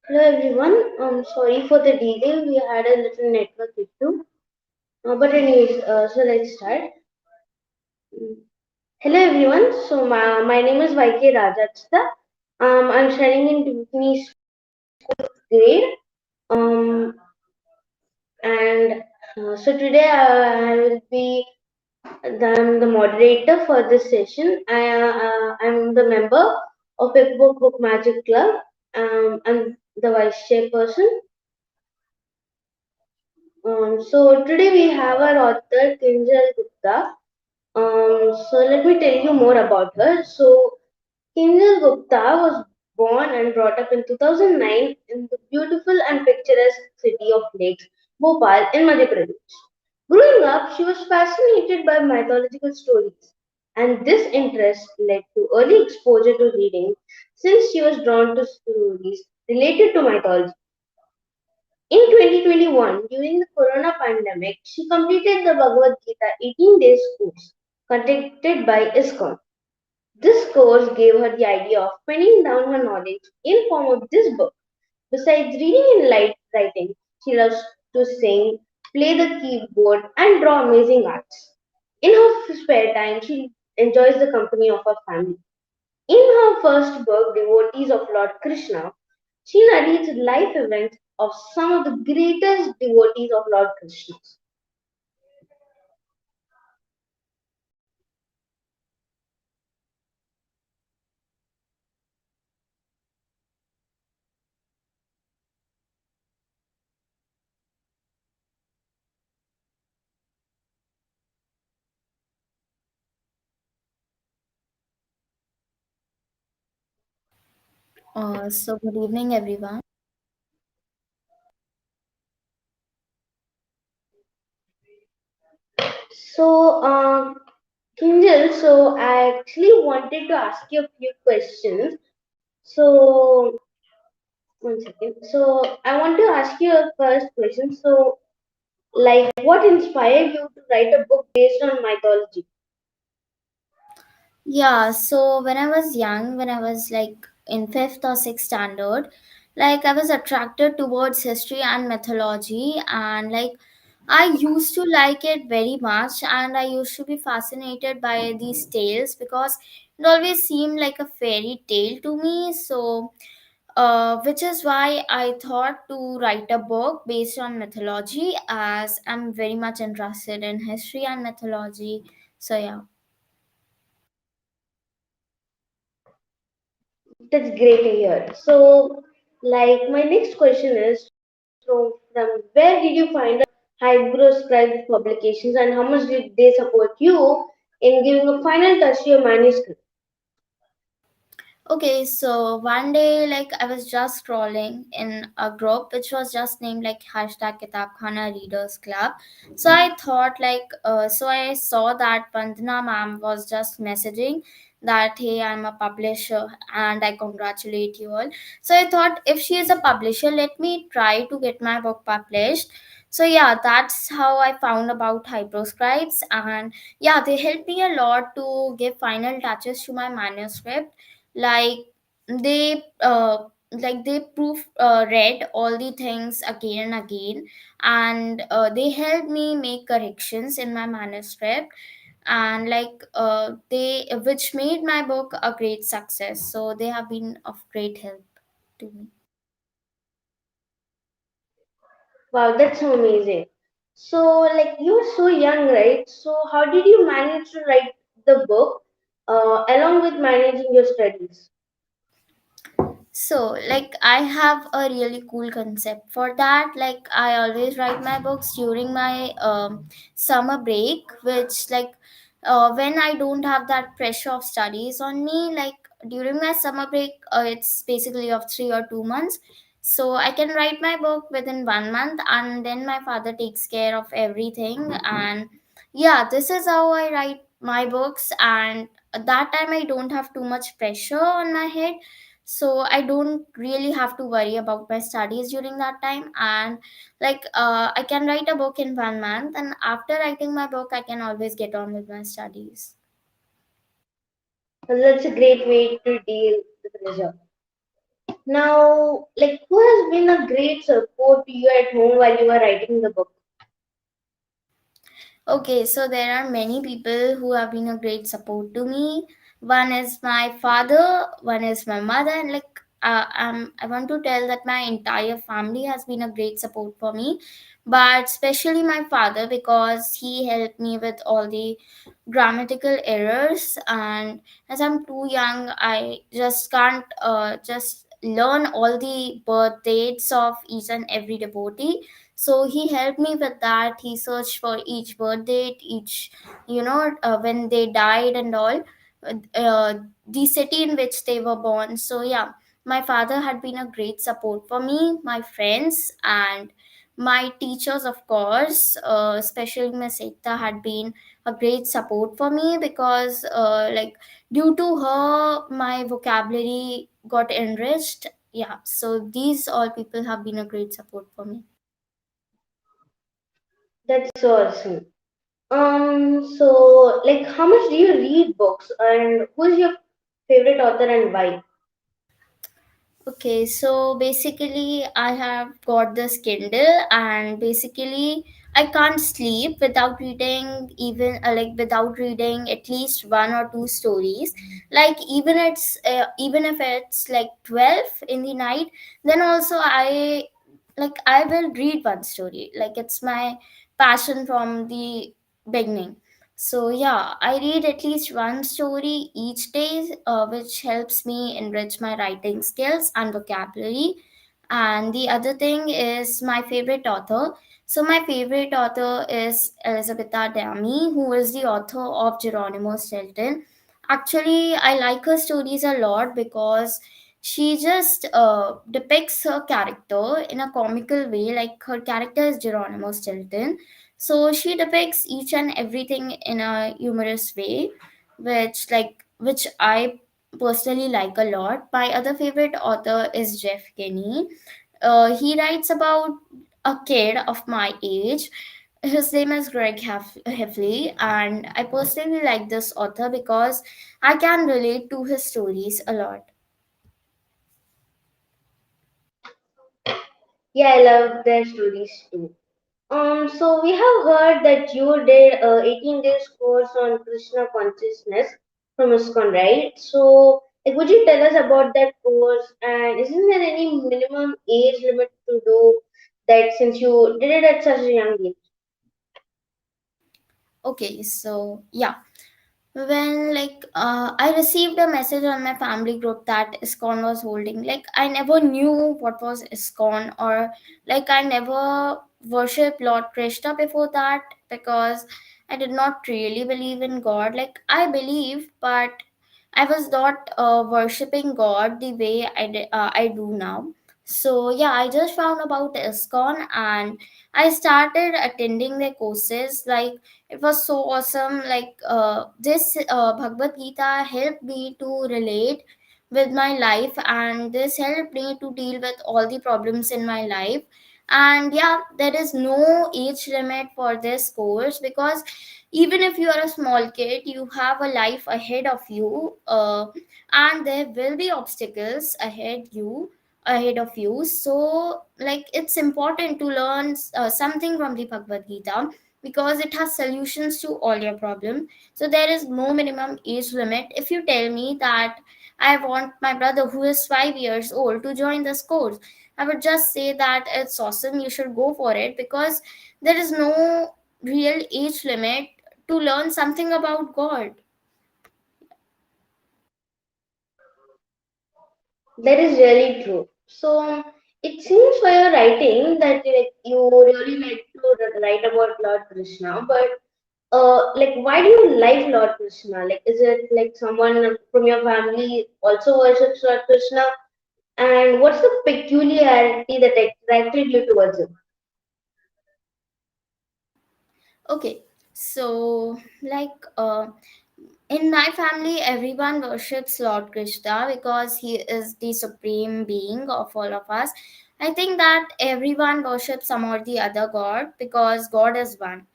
Hello everyone. Sorry for the delay. We had a little network issue. But anyways, so let's start. Mm. Hello everyone. So my name is YK Rajatsta. I'm studying in Tiffany's grade. Um, and today I will be the moderator for this session. I'm the member of a book magic club. I'm the vice chairperson. So today we have our author Kinjal Gupta. So let me tell you more about her. So Kinjal Gupta was born and brought up in 2009 in the beautiful and picturesque city of Lakes, Bhopal in Madhya Pradesh. Growing up, she was fascinated by mythological stories, and this interest led to early exposure to reading since she was drawn to stories related to mythology. In 2021, during the corona pandemic, she completed the Bhagavad Gita 18 days course conducted by ISKCON. This course gave her the idea of penning down her knowledge in form of this book. Besides reading and light writing, she loves to sing, play the keyboard, and draw amazing arts. In her spare time, she enjoys the company of her family. In her first book, Devotees of Lord Krishna, she narrates life events of some of the greatest devotees of Lord Krishna. So good evening, everyone. So, Kinjal, so I actually wanted to ask you a few questions. So, one second. So, I want to ask you a first question. So, like, what inspired you to write a book based on mythology? Yeah, so when I was young, when I was like in fifth or sixth standard, like I was attracted towards history and mythology, and like I used to like it very much, and I used to be fascinated by these tales because it always seemed like a fairy tale to me. So, which is why I thought to write a book based on mythology, as I'm very much interested in history and mythology. So, yeah. That's great to hear. So, like, my next question is so, from where did you find Hybro Scribes publications and how much did they support you in giving a final touch to your manuscript? Okay, so one day, like I was just scrolling in a group which was just named like hashtag Kitab Khana Readers Club. So I thought so I saw that Vandana ma'am was just messaging that hey, I'm a publisher and I congratulate you all. So I thought if she is a publisher, let me try to get my book published. So yeah, that's how I found about Hyproscribes, and yeah, they helped me a lot to give final touches to my manuscript. like they proof read all the things again and again, and they helped me make corrections in my manuscript, and they which made my book a great success. So they have been of great help to me. Wow, that's so amazing. So, like, you were so young, right? So, how did you manage to write the book along with managing your studies? So, like, I have a really cool concept for that. Like, I always write my books during my summer break, which, when I don't have that pressure of studies on me, like, during my summer break, it's basically of 3 or 2 months. So, I can write my book within 1 month, and then my father takes care of everything. And yeah, this is how I write my books. And at that time, I don't have too much pressure on my head, so I don't really have to worry about my studies during that time. And I can write a book in 1 month, and after writing my book I can always get on with my studies. So that's a great way to deal with pressure. Now, like, who has been a great support to you at home while you were writing the book? Okay, so there are many people who have been a great support to me. One is my father, one is my mother, and I want to tell that my entire family has been a great support for me, but especially my father because he helped me with all the grammatical errors. And as I'm too young, I just can't just learn all the birth dates of each and every devotee, so he helped me with that. He searched for each birth date, each, when they died and all, the city in which they were born. So yeah, my father had been a great support for me, my friends, and my teachers, of course, especially Miss Ekta had been a great support for me because due to her my vocabulary got enriched. Yeah, so these all people have been a great support for me. That's so awesome. So, like, how much do you read books, and who is your favorite author and why? Okay, so basically, I have got this Kindle, and basically, I can't sleep without reading, without reading at least one or two stories. Like even if it's like 12 in the night, then also I will read one story. Like it's my passion from the beginning. So yeah, I read at least one story each day, which helps me enrich my writing skills and vocabulary. And the other thing is my favorite author. So my favorite author is Elizabetha Dami, who is the author of Geronimo Stilton. Actually, I like her stories a lot because she just depicts her character in a comical way. Like her character is Geronimo Stilton, so she depicts each and everything in a humorous way, which I personally like a lot. My other favorite author is Jeff Kinney. He writes about a kid of my age. His name is Heffley, and I personally like this author because I can relate to his stories a lot. Yeah, I love their stories too. So we have heard that you did 18 days course on Krishna consciousness from ISKCON, right? So, like, would you tell us about that course? And isn't there any minimum age limit to do that since you did it at such a young age? Okay, so yeah, when I received a message on my family group that ISKCON was holding, like I never knew what was ISKCON, or like I never worshipped Lord Krishna before that because I did not really believe in God. Like I believe, but I was not worshipping God the way I do now. So yeah, I just found about ISKCON and I started attending their courses. Like it was so awesome. This Bhagavad Gita helped me to relate with my life, and this helped me to deal with all the problems in my life. And yeah, there is no age limit for this course because even if you are a small kid, you have a life ahead of you, and there will be obstacles ahead of you. So like it's important to learn something from the Bhagavad Gita because it has solutions to all your problems. So there is no minimum age limit. If you tell me that I want my brother who is 5 years old to join this course, I would just say that it's awesome, you should go for it because there is no real age limit to learn something about God. That is really true. So it seems for your writing that like you really like to write about Lord Krishna, but like why do you like Lord Krishna? Like is it like someone from your family also worships Lord Krishna? And what's the peculiarity that attracted you towards him? Okay, so in my family, everyone worships Lord Krishna because he is the supreme being of all of us. I think that everyone worships some or the other god because God is one.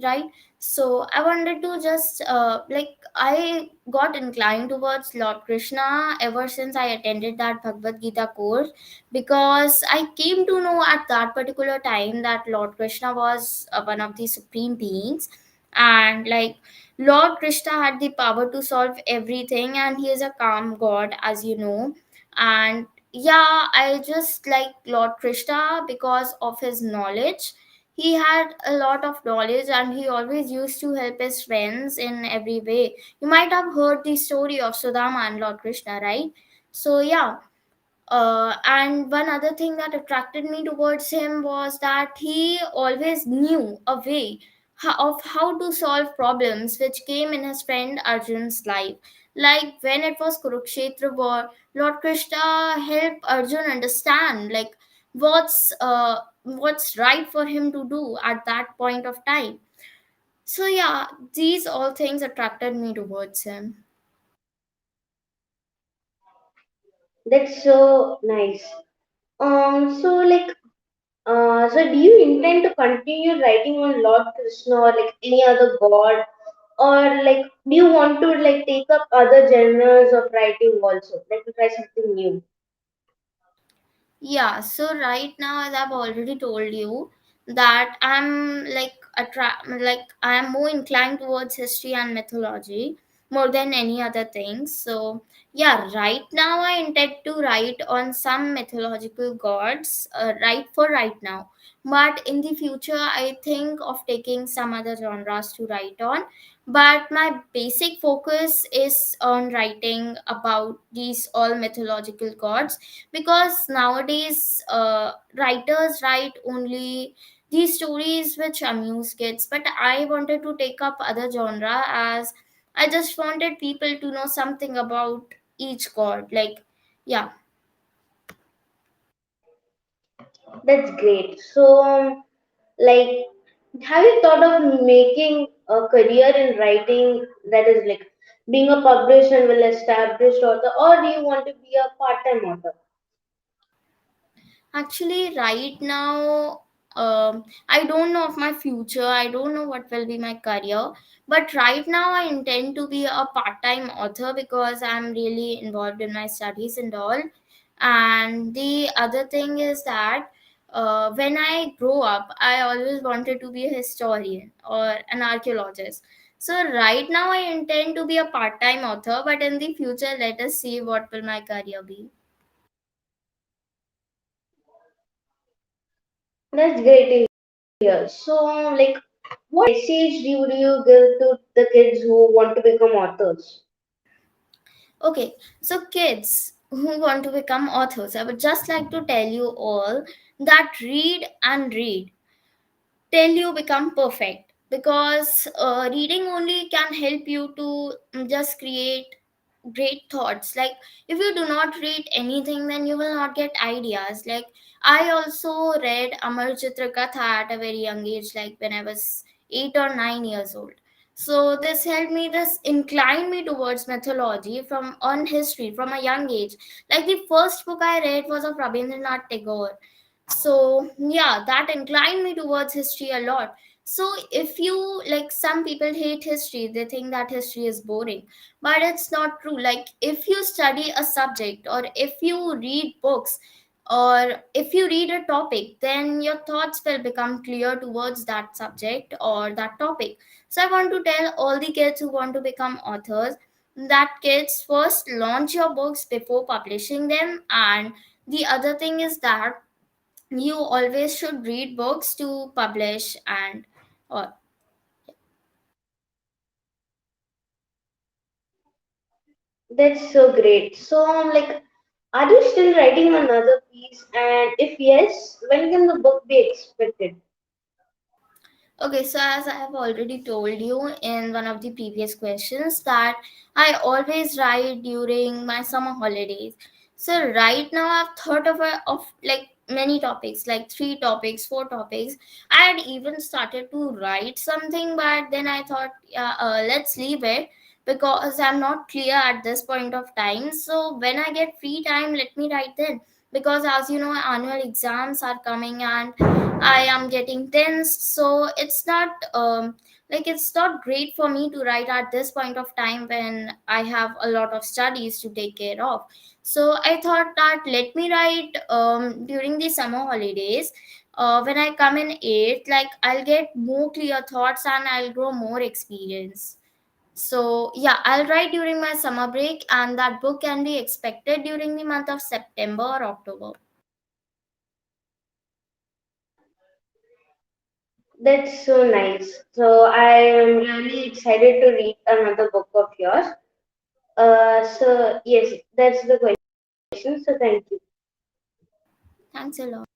right? So I wanted to just I got inclined towards Lord Krishna ever since I attended that Bhagavad Gita course, because I came to know at that particular time that Lord Krishna was one of the supreme beings, and like Lord Krishna had the power to solve everything, and he is a calm god, as you know. And yeah, I just like Lord Krishna because of his knowledge. He had a lot of knowledge, and he always used to help his friends in every way. You might have heard the story of Sudama and Lord Krishna, right? So yeah, and one other thing that attracted me towards him was that he always knew a way of how to solve problems which came in his friend Arjun's life. Like when it was Kurukshetra war, Lord Krishna helped Arjun understand like what's right for him to do at that point of time. So yeah, these all things attracted me towards him. That's so nice. So like, so do you intend to continue writing on Lord Krishna or like any other god, or like do you want to like take up other genres of writing also, like to try something new? Yeah, so right now, as I've already told you, that I'm like I'm more inclined towards history and mythology more than any other thing. So yeah, right now I intend to write on some mythological gods, right now. But in the future, I think of taking some other genres to write on. But my basic focus is on writing about these all mythological gods, because nowadays writers write only these stories which amuse kids, but I wanted to take up other genre, as I just wanted people to know something about each god, like yeah. That's great. So like, have you thought of making a career in writing, that is like being a published and well established author, or do you want to be a part-time author? Actually, right now, I don't know of my future. I don't know what will be my career. But right now, I intend to be a part time author because I'm really involved in my studies and all. And the other thing is that when I grow up, I always wanted to be a historian or an archaeologist. So right now, I intend to be a part time author, but in the future, let us see what will my career be. That's great to hear. So like, what message do you give to the kids who want to become authors? Okay, so kids who want to become authors, I would just like to tell you all that read and read till you become perfect, because reading only can help you to just create great thoughts. Like if you do not read anything, then you will not get ideas. Like I also read Amar Chitra Katha at a very young age, like when I was 8 or 9 years old. So this helped me, this inclined me towards mythology from on history from a young age. Like the first book I read was of Rabindranath Tagore. So yeah, that inclined me towards history a lot. So if you like, some people hate history, they think that history is boring, but it's not true. Like if you study a subject, or if you read books, or if you read a topic, then your thoughts will become clear towards that subject or that topic. So I want to tell all the kids who want to become authors that kids first launch your books before publishing them. And the other thing is that you always should read books to publish and or That's so great. So like, are you still writing another piece? And if yes, when can the book be expected? Okay, so as I have already told you in one of the previous questions, that I always write during my summer holidays. So right now I've thought of like many topics, like three topics, four topics. I had even started to write something, but then I thought, yeah, let's leave it because I'm not clear at this point of time. So when I get free time, let me write then. because as you know annual exams are coming and I am getting tense. So it's not it's not great for me to write at this point of time when I have a lot of studies to take care of. So I thought that let me write during the summer holidays. When I come in 8th, like I'll get more clear thoughts and I'll grow more experience. So yeah, I'll write during my summer break, and that book can be expected during the month of September or October. That's so nice. So I am really excited to read another book of yours. So yes, that's the question. So thank you. Thanks a lot.